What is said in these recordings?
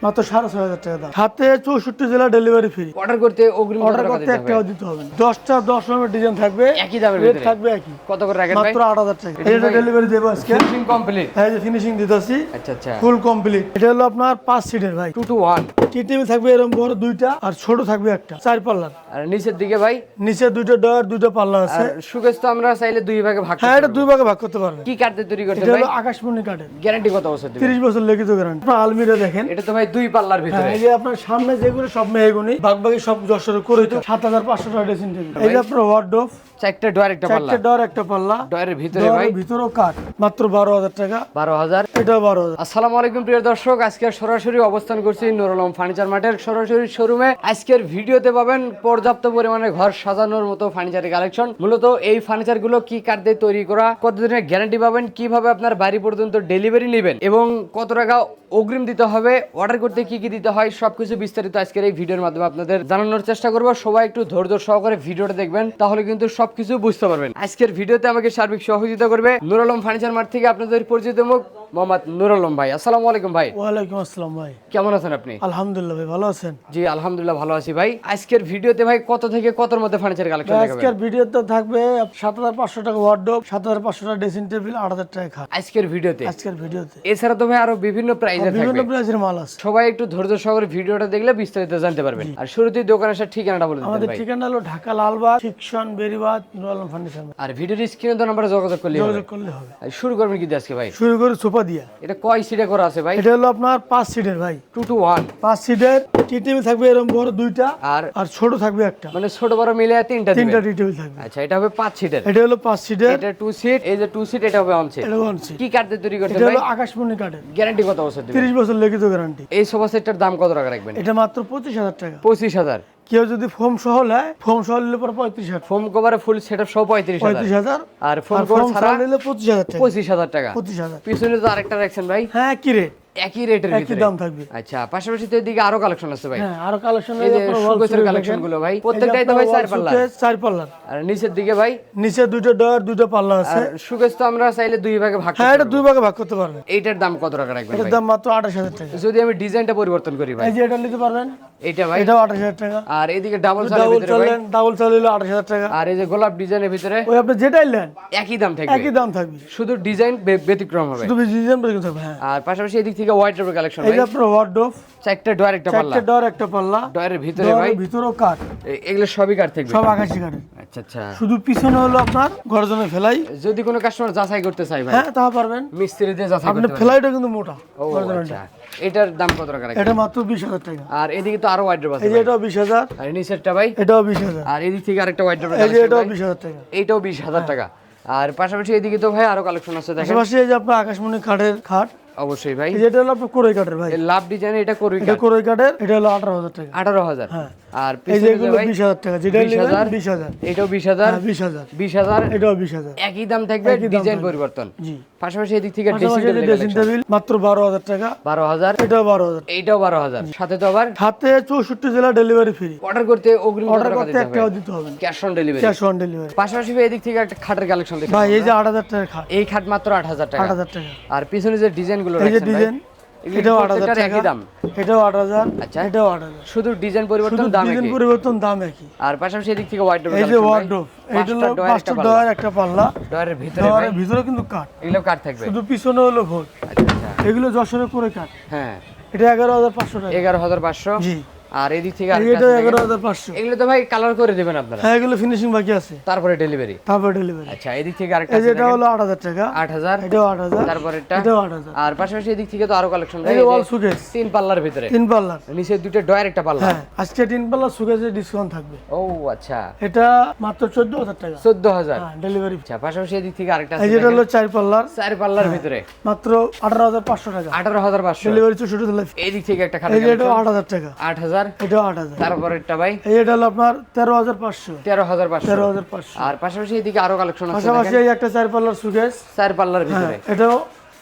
মাত্র 6,500 টাকা দাম। সাথে 64 জেলা ডেলিভারি ফ্রি। অর্ডার করতে অগ্রিম অর্ডার করতে একটাও দিতে হবে না। 10টা 10 রকমের ডিজাইন থাকবে, একই দামের রেট ভিতরে থাকবে একই। কত করে রাখেন ভাই? মাত্র 8,000 টাকা। এটা ডেলিভারি দেব আজকে। Finishing complete. হ্যাঁ, এই যে ফিনিশিং দিতেছি। আচ্ছা আচ্ছা, ফুল কমপ্লিট। এটা হলো আপনার 5 সিটের ভাই। 2 to 1। টি টেবিল থাকবে এরকম বড় দুইটা, আর ছোট থাকবে একটা, 4 পাল্লার। আর নিচের দিকে ভাই নিচে দুইটা ডয়ার, দুইটা পাল্লা আছে। আর সুকেশ তো আমরা চাইলে দুই ভাগে ভাগ হ্যাঁ, করতে এটা দুই ভাগে ভাগ করতে পারবেন। কি কাঠ দিয়ে তৈরি করতে এটা ভাই? হলো আকাশমণি কাঠের। গ্যারান্টি কত বছর দিবেন? 30 বছর লিখিত গ্যারান্টি। আপনার আলমিরা দেখেন, এটা তো ভাই দুই পাল্লার ভিতরে। হ্যাঁ, এই যে আপনার সামনে যেগুলো সব মেহগনি, বাকি সব যশোরে করে তো 7,500 টাকা ড্রেসিং টেবিল। এই যে আপনার ওয়ার্ডরোব, চারটা ডয়ার একটা পাল্লা, 4টা ডয়ার একটা পাল্লা, ডয়ারের ভিতরে ভাই ভিতরেও কাঠ, মাত্র 12,000 টাকা। 12,000। এটাও 12,000। আসসালামু আলাইকুম প্রিয় দর্শক, আজকে সরাসরি অবস্থান করছি নুর আলম ফার্নিচার মার্টের সরাসরি শোরুমে। আজকের ভিডিওতে পাবেন পর্যাপ্ত পরিমাণে ঘর সাজানোর মতো ফার্নিচারের কালেকশন। মূলত এই ফার্নিচার গুলো কি কাঠ দিয়ে তৈরি করা, কতদিনের গ্যারান্টি পাবেন, কিভাবে আপনার বাড়ি পর্যন্ত ডেলিভারি নেবেন এবং কত টাকা অগ্রিম দিতে হবে, অর্ডার করতে কি কি দিতে হয়, সবকিছু বিস্তারিত আজকের এই ভিডিওর মাধ্যমে আপনাদের জানানোর চেষ্টা করব। সবাই একটু ধৈর্য সহকারে ভিডিওটা দেখবেন, তাহলে কিন্তু সবকিছু বুঝতে পারবেন। আজকের ভিডিওতে আমাকে সার্বিক সহযোগিতা করবে নুর আলম ফার্নিচার মার্ট থেকে আপনাদের পরিচিত মুখ মোহাম্মদ নুর আলম ভাই। আসসালামু আলাইকুম ভাই। ওয়ালাইকুম আসসালাম ভাই। কেমন আছেন আপনি? আলহামদুলিল্লাহ ভাই, ভালো আছেন? জি আলহামদুলিল্লাহ ভালো আছি ভাই। আজকের ভিডিওতে ভাই কত থেকে কতর মধ্যে ফার্নিচার কালেকশন দেখাবেন? আজকের ভিডিওতে থাকবে 7,500 টাকা ওয়ার্ডরোব, 7,500 টাকা ড্রেসিং টেবিল, 8,000 টাকা খাট। আজকের ভিডিওতে আজকের এছাড়া তো ভাই আরো বিভিন্ন প্রাইজের বিভিন্ন থাকবে। প্রাইসের মাল আছে। সবাই একটু ধৈর্য সহকারে ভিডিওটা দেখলে বিস্তারিত জানতে পারবেন। আর শুরুতেই দোকানের সাথে ঠিকানাটা বলে দিন আমাদের ভাই। ঠিকানা হলো ঢাকা লালবাগ, শিক্ষণ বেরিবাদ, নুর আলম ফার্নিচার। আর ভিডিওর স্ক্রিনে তো নাম্বারে যোগাযোগ করলে হবে। যোগাযোগ করলে হবে। আর শুরু করবেন কি দিয়ে আজকে ভাই? শুরু করে সোফা দিয়া। এটা কয় সিটে করা আছে ভাই? এটা হলো আপনার 5 সিটের ভাই। 2 to 1। 5 সিটের টি টেবিল থাকবে এরকম বড় দুইটা, আর আর ছোট থাকবে একটা, মানে ছোট বড় মিলে তিনটা তিনটা দিবেন। টি টেবিল থাকবে। আচ্ছা, এটা হবে 5 সিটের। এটা হলো 5 সিটের। এটা 2 সিট, এই যে 2 সিট, এটা হবে 1 সিট। এটা 1 সিট। কি কাঠ দিয়ে তৈরি করতে এটা ভাই? হলো আকাশমণি কাঠের। গ্যারান্টি কত বছর দিবেন? 30 বছর লিখিত গ্যারান্টি। এই সোফা সেটটার দাম কত টাকা রাখবেন? এটা মাত্র 25,000 টাকা। 25,000। কেউ যদি ফোম সহ নেয়, ফোম সহ নিলে পরে 35,000। ফোম কভারে ফুল সেটআপ সহ 35,000। 35,000। আর ফোম আর কভার ফোম ছাড়া ছাড়া নিলে 25,000 টাকা। 25,000 টাকা। 25,000। পিছনে তো আরেকটা রাখছেন ভাই, হ্যাঁ, কি রেট? একই রেটের একই ভিতরে দাম থাকবে। আচ্ছা, পাশাপাশি তো এদিকে আরো কালেকশন আছে ভাই। হ্যাঁ, আরো কালেকশন এই যে শোকেসের কালেকশন গুলো ভাই, প্রত্যেকটাই তো ভাই 4 পাল্লা। 4 পাল্লার। আর নিচের দিকে ভাই, নিচে দুইটা ডয়ার, দুইটা পাল্লা আছে। আর শোকেস তো আমরা চাইলে দুই ভাগে ভাগ হ্যাঁ, করতে এটা পারবো। দুই ভাগে ভাগ করতে পারবেন। এইটার দাম কত টাকা রাখবেন এটার ভাই? দাম মাত্র 28,000 টাকা। যদি আমি ডিজাইনটা পরিবর্তন করি ভাই, এই যে এটা নিতে পারবেন, এইটা ভাই, এটাও 28,000 টাকা। আর এইদিকে ডাবল সালের ডাবল ভিতরে ভাই, চালেন, ডাবল চাল হলো 28,000 টাকা। আর এই যে গোলাপ ডিজাইনের ভিতরে ওই আপনি যেটাই নেন একই দাম থাকবে, একই দাম থাকবে, শুধু ডিজাইন ব্যতিক্রম হবে। শুধু ডিজাইন পরিবর্তন থাকবে। হ্যাঁ, আর পাশাপাশি এদিক থেকে হোয়াইট রোবের কালেকশন এই ভাই, যে আপনার ওয়ার্ডরোব, 4টা ডয়ার একটা পাল্লা, 4টা ডয়ার একটা পাল্লা, ডয়ারের ভিতরে ভাই, ভিতরেও কাঠ, এগুলো সবই কাঠ থাকবে, সব আকাশি কাঠের। আচ্ছা আচ্ছা। শুধু পিছনে হলো আপনার গর্জনে ফেলাই। যদি কোনো কাস্টমার যাচাই করতে চাই ভাই, হ্যাঁ, তা পারবেন। মিস্ত্রি দিয়ে যাচাই আপনি করতে পারবেন। ফেলাইটা কিন্তু মোটা। ও আচ্ছা, এটার দাম কত টাকা রাখবেন? এটা মাত্র 20,000 টাকা। আর এদিকে তো আরো হোয়াইট রোব আছে এই যে ভাই। এটাও 20,000। আর নিচেরটা ভাই, এটাও 20,000। আর এদিক থেকে আরেকটা হোয়াইট রোব এই যে আছে, এটাও 20,000 টাকা। এইটাও 20,000 টাকা। আর পাশাপাশি এদিকে তো ভাই আরো কালেকশন আছে দেখেন। পাশাপাশি এই যে আপনার আকাশমণি কাঠের খাট। অবশ্যই ভাই, এই যে এটা হলো আপনার কোরই কাঠের ভাই। এই লাভ ডিজাইন, এটা করবি এটা কোরই কাঠের, এটা হলো 18,000 টাকা। 18,000। হ্যাঁ। আর এই যে পিছনে এগুলো ভাই 20,000 টাকা, যেটা নেবেন 20,000, 20,000। এটাও 20,000, হ্যাঁ, 20,000। 20,000, এটাও 20,000। একই দাম থাকবে, একই দাম ডিজাইন থাকবে। পরিবর্তন। জি। পাশাপাশি এদিক থেকে ড্রেসিং পাশাপাশি টেবিল ড্রেসিং টেবিল মাত্র 12,000 টাকা। 12,000, এটাও 12,000। এইটাও 12,000। সাথে তো আবার সাথে 64 জেলা ডেলিভারি ফ্রি। অর্ডার করতে অগ্রিম কত অর্ডার টাকা করতে দিতে একটাও হবে? দিতে হবে না। Cash on delivery. Cash on delivery. পাশাপাশি ভাই এদিক থেকে একটা খাটের কালেকশন দেখুন ভাই, এই যে 8,000 টাকার খাট। এই খাট মাত্র 8,000 টাকা। 8,000 টাকা। আর পিছনে যে ডিজাইন গুলো এই যে রাখছেন ভাই, ডিজাইন, এটাও 8,000 প্রত্যেকটার টাকা। একই দাম। এটাও 8,000। আচ্ছা। এটাও 8,000। শুধু ডিজাইন পরিবর্তন, শুধু দাম ডিজাইন একই। পরিবর্তন, দাম একই। আর পাশাপাশি এদিক থেকে হোয়াইট রোব এই যে ওয়ার্ডরোব, এটা হলো 5টা ডয়ার একটা পাল্লা। ডয়ারের ভিতরে ভাই, ডয়ারের ভিতরে কিন্তু কাঠ, এগুলো কাঠ থাকবে। শুধু পিছনে হলো ভোট। আচ্ছা আচ্ছা। এগুলো যশোরে করে কাঠ। হ্যাঁ, এটা 11,500 টাকা। 11,500। জি। আর এদিক থেকে এই আরেকটা এটা আছে দেখেন। 11,500। এগুলো তো ভাই কালার করে দিবেন আপনারা, হ্যাঁ, এগুলো ফিনিশিং বাকি আছে, তারপরে ডেলিভারি। তারপর ডেলিভারি। আচ্ছা, এদিক থেকে আরেকটা এই যে আছে এটা দেখেন, হলো 8,000 টাকা। 8,000। এটাও 8,000। তারপর এটা, এটাও 8,000। আর পাশাপাশি এদিক থেকে তো আরো কালেকশন এই ভাই, যে ওয়াল সুকেস, 3 পাল্লার ভিতরে, 3 পাল্লার। নিচে দুটো ডয়ার একটা পাল্লা। হ্যাঁ, আজকে 3 পাল্লা সুকেসের ডিসকাউন্ট থাকবে। ও আচ্ছা, এটা মাত্র 14,000 টাকা। 14,000। হ্যাঁ, ডেলিভারি। আচ্ছা, পাশাপাশি এদিক থেকে আরেকটা আছে এই যে এটা হলো 4 পাল্লার, 4 পাল্লার ভিতরে, মাত্র 18,500 টাকা। 18,500। ডেলিভারি 64 জেলা। এদিক থেকে একটা খাট, এই যে এটাও 8,000 টাকা। 8,000। এটাও 8,000। তারপর একটা ভাই, এই এটা হলো আপনার 13,500। 13,500। 13,500। আর পাশাপাশি এদিকে আরো কালেকশন আছে পাশাপাশি দেখেন, এই একটা 4 পাল্লার সুকেস। 4 পাল্লার হ্যাঁ, ভিতরে, এটাও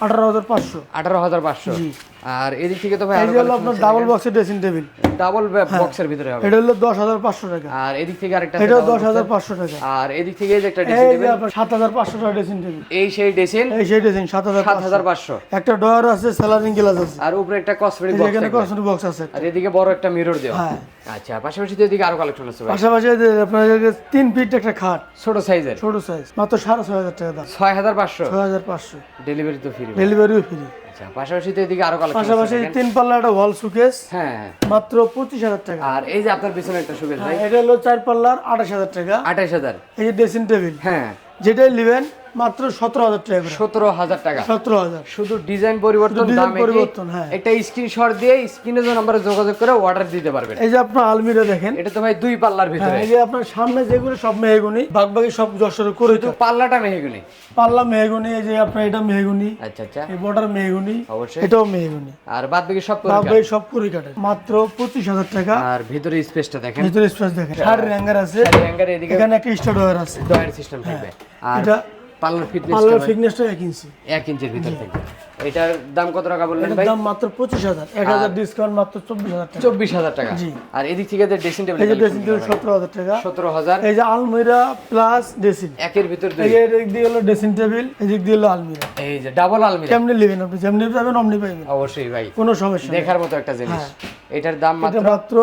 18,500। 18,500। জি। আর এদিক থেকে তো ভাই এই যে হলো আপনার ডাবল বক্সের ড্রেসিং টেবিল, ডাবল বক্সের ভিতরে হবে। এটা হলো 10,500 টাকা। আর এদিক থেকে আরেকটা এটা 10,500 টাকা। আর এদিক থেকে এই যে একটা ড্রেসিং এই যে টেবিল, আপনার 7,500 টাকা ড্রেসিং টেবিল। এই সেই ড্রেসিং, এই সেই ড্রেসিং 7,500। 7,500। একটা ডয়ার আছে, সেলারিং গ্লাস আছে, আর উপরে একটা কসমেটিক এই যে বক্স এখানে থাকবে। কসমেটিক বক্স আছে। আর এদিকে বড় একটা মিরর দেওয়া। হ্যাঁ। আচ্ছা, পাশাপাশি তো এদিকে আরো কালেকশন আছে ভাই। পাশাপাশি এই যে আপনার 3 ফিট একটা খাট, ছোট সাইজের, ছোট সাইজ, মাত্র 6,500 টাকা দাম। 6,500। 6,500 ডেলিভারি তো ফ্রি। ডেলিভারিও ফ্রি। আচ্ছা, পাশাপাশি তো এদিকে আরো কালেকশন আছে। পাশাপাশি 3 পাল্লা একটা ওয়াল শোকেস, হ্যাঁ হ্যাঁ। মাত্র 25,000 টাকা। আর এই যে আপনার পিছনে একটা শোকেস ভাই, এটা হলো 4 পাল্লার 28,000 টাকা। 28,000। এই যে ড্রেসিং টেবিল, হ্যাঁ, যেটাই নেবেন মাত্র 17,000 টাকা করে। 17,000 টাকা। 17,000 শুধু ডিজাইন পরিবর্তন, শুধু ডিজাইন দাম পরিবর্তন, হ্যাঁ। একটা স্ক্রিনশট দিয়ে স্ক্রিনে যে নম্বরে যোগাযোগ করে অর্ডার দিতে পারবেন। এই যে আপনার আলমিরা দেখেন, এটা তো ভাই 2 পাল্লার ভিতরে। হ্যাঁ, এই যে আপনার সামনে যেগুলো সব মেহগনি, বাকি সব যশোরে করে তো। পাল্লাটা মেহগনি। পাল্লা মেহগনি, এই যে আপনার এটা মেহগনি, আচ্ছা আচ্ছা, এই বর্ডার মেহগনি, অবশ্যই। এটাও মেহগনি। আর বাদ বাকি সব করে বাকি সব করে কাটে, মাত্র 25,000 টাকা। আর ভিতরে স্পেসটা দেখেন, ভিতরে স্পেস দেখেন, শাড়ির হ্যাঙ্গার আছে, হ্যাঙ্গার, এদিকে এখানে একটা স্টার ডয়ার আছে, ডয়ার সিস্টেম থাকবে। আর এটা পাল্লার ফিটনেস পাল্লার ফিটনেসটা 1 ইঞ্চি। 1 ইঞ্চির ভিতর থাকবে। এটার দাম কত টাকা বললেন এটার ভাই? দাম মাত্র 25,000, 1,000 ডিসকাউন্ট, মাত্র 24,000 টাকা। 24,000 টাকা। জি। আর এদিক থেকে যে ড্রেসিং টেবিল, এই যে ড্রেসিং টেবিল 17,000 টাকা। 17,000। এই যে আলমিরা প্লাস ড্রেসিং, একের ভিতর এই দুই। যে এদিক দিয়ে হলো ড্রেসিং টেবিল, এদিক দিয়ে হলো আলমিরা। এই যে ডাবল আলমিরা। কেমনে নেবেন আপনি, যেমনি পাবেন অমনি পাবেন, অবশ্যই ভাই, কোনো সমস্যা নেই। দেখার মতো একটা জিনিস। এটার দাম এটা মাত্র মাত্র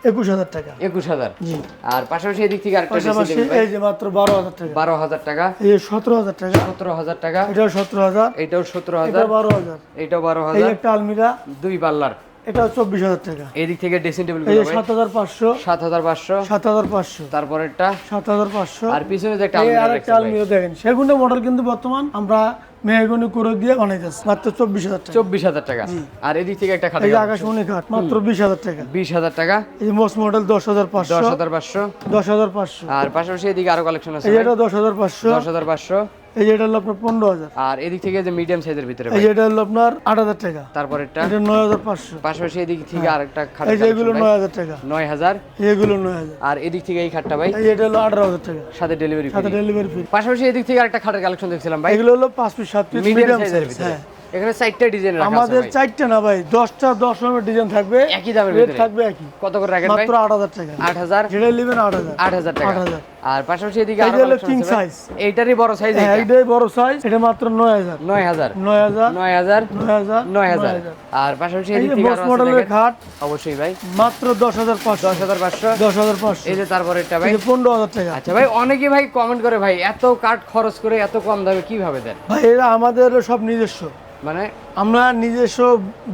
21,000 টাকা। 21,000। জি। আর পাশাপাশি এদিক থেকে আরেকটা ড্রেসিং পাশাপাশি টেবিল ভাই, এই যে মাত্র 12,000 টাকা। 12,000 টাকা। এই যে 17,000 টাকা। 17,000 টাকা। এটাও 17,000। এটাও এটা 17,000। 12,000। এটাও এই 12,000। একটা আলমিরা, 2 পাল্লার। এটাও 24,000 টাকা। এদিক থেকে ড্রেসিং টেবিল এই গুলো যে ভাই 7,500, 7,500। 7,500, তারপরেরটা 7,500। আর পিছনে যে একটা এই আলমিরা আরেকটা দেখছেন ভাই, আলমিরা দেখেন, সেগুলো মডেল কিন্তু বর্তমান আমরা মেহগনি করে দিয়ে বানাইতেছি, মাত্র 24,000 টাকা। 24,000 টাকা। আর এদিক থেকে একটা খাট, এই যে আকাশমণি খাট, মাত্র 20,000 টাকা। 20,000 টাকা। এই যে মোস্ট মডেল 10,500, 10,500। 10,500। আর পাশাপাশি এদিকে আরো কালেকশন আছে এই যে ভাই, এটা 10,500। 10,500। এই যে এটা হলো আপনার 15,000। আর এদিক থেকে যে মিডিয়াম সাইজের ভিতরে এই ভাই, যে এটা হলো আপনার 8,000 টাকা। তারপরেরটা এটা 9,500। পাশাপাশি এদিক থেকে আরেকটা খাট, এই যে এগুলো 9,000 টাকা। 9,000। এগুলো 9,000। আর এদিক থেকে এই খাটটা ভাই, এই যে এটা হলো 18,000 টাকা, সাথে ডেলিভারি সাথে ফ্রি। Delivery free. পাশাপাশি এদিক থেকে আরেকটা খাটের কালেকশন দেখছিলাম ভাই, এগুলো হলো 5 পিস 7 পিস মিডিয়াম মিডিয়াম সাইজের সাইজ। ভিতরে। হ্যাঁ, এখানে 4টা ডিজাইন রাখা আছে আমাদের ভাই, 4টা না ভাই, 10টা 10 রকমের ডিজাইন থাকবে, একই দামের রেট ভিতরে। থাকবে একই, কত করে রাখেন ভাই? মাত্র 8,000 টাকা। 8,000। যেটা নেবেন 8,000। 8,000 টাকা। 8,000। আর পাশাপাশি এদিকে এই আরো যে হলো কালেকশন king আছে ভাই, size। এইটারই বড় সাইজ হ্যাঁ, এইটা, এইটাই বড় সাইজ, এটা মাত্র 9,000। 9,000। 9,000। 9,000। 9,000। 9,000। আর পাশাপাশি এই এদিক যে থেকে মোস্ট আরো আছে মডেলের দেখেন। খাট, অবশ্যই ভাই, মাত্র 10,500। 10,500। 10,500। এই যে তারপরেরটা ভাই, এই যে 15,000 টাকা। আচ্ছা ভাই, অনেকে ভাই কমেন্ট করে ভাই এত কাঠ খরচ করে এত কম দামে কিভাবে দেন? ভাই এরা আমাদের সব নিজস্ব, মানে আমরা নিজস্ব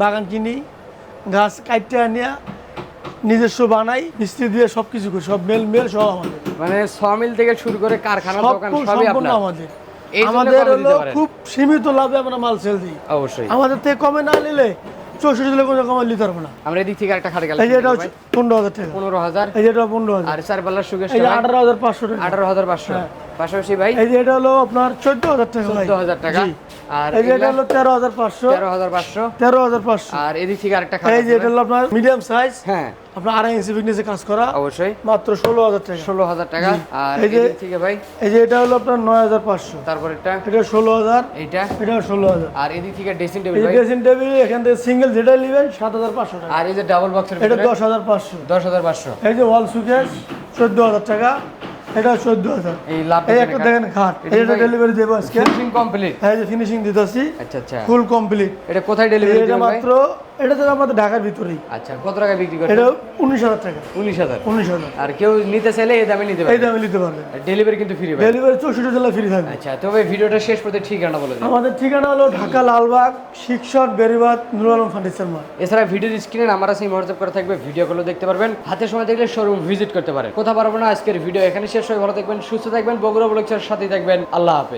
বাগান কিনি, গাছ কাটতে আনিয়া নিজস্ব বানাই, মিস্ত্রি দিয়ে সবকিছু করি, সব মেল সব আমাদের, মানে সমিল থেকে শুরু করে কারখানা, সব দোকান সবই সম্পূর্ণ আপনার। আমাদের। এই জন্য আমাদের কমে দিতে হলো পারেন। খুব সীমিত লাভে আমরা মাল সেল দিই। অবশ্যই। আমাদের থেকে কমে না নিলে 64 দিলে কোনো কমে নিতে পারবো না। আমরা এদিক থেকে একটা খাট এই যে কালেকশন এটা হচ্ছে 15,000 টাকা। 15,000। এই যে এটা 15,000। আর 4 পাল্লার সুকেশ এই যে 18,500 টাকা। 18,500। পাশাপাশি ভাই এই যে এটা হলো আপনার 14,000 টাকা ভাই। 14,000 টাকা। জি। আর এই যে এটা হলো 13,500। 13,500। 13,500। আর এদিক থেকে আরেকটা খাট এই যে আছে এটা ভাই। হলো আপনার মিডিয়াম সাইজ, হ্যাঁ, আপনার 2.5 ইঞ্চি ফিটনেসে কাজ করা, অবশ্যই। মাত্র 16,000 টাকা। 16,000 টাকা। আর এই যে- এদিক থেকে ভাই এই যে এটা হলো আপনার 9,500। তারপরেরটা এটা 16,000। এইটা। এটা 16,000। আর এদিক থেকে ড্রেসিং এই টেবিল যে ভাই। ড্রেসিং টেবিল এখান থেকে সিঙ্গেল যেটা নেবেন 7,500 টাকা। আর এই যে ডাবল বক্সের এটা ভিতরে 10,500। 10,500। এই যে ওয়াল সুকেস 14,000 টাকা। এটা 14,000। এই লাভ এই একটা দেখেন খাট, এটা এটা ভাই- ডেলিভারি দেবো আজকে। Finishing complete. এই যে ফিনিশিং দিতেছি, আচ্ছা আচ্ছা। Full complete. এটা কোথায় ডেলিভারি এটা দিবেন ভাই? মাত্র, এটা তো আমাদের ঢাকার ভিতরেই। আচ্ছা, কত টাকা বিক্রি করছেন? এটা 19,000 টাকা। 19,000। 19,000। আর কেউ নিতে চাইলে এই দামে নিতে এই পারবে। দামে নিতে পারবেন। ডেলিভারি কিন্তু ফ্রি ভাই। ডেলিভারি 64 জেলা ফ্রি থাকবে। আচ্ছা, তবে ভিডিওটা শেষ পর্যন্ত ঠিকানা বলে দিন। আমাদের ঠিকানা হলো ঢাকা লালবাগ, শিক্ষক বেরিবাদ, নুরুল আলম ফার্নিচার মার্ট। এছাড়া ভিডিওর স্ক্রিনে নাম্বার আছে, হোয়াটসঅ্যাপ করা থাকবে, ভিডিওগুলো দেখতে পারবেন। হাতে সময় দেখলে শোরুম ভিজিট করতে পারেন। কোথা পারবো না, আজকের ভিডিও এখানে শেষ হয়। ভালো থাকবেন, সুস্থ থাকবেন, বগুড়া ব্লগের সাথেই থাকবেন। আল্লাহ হাফেজ।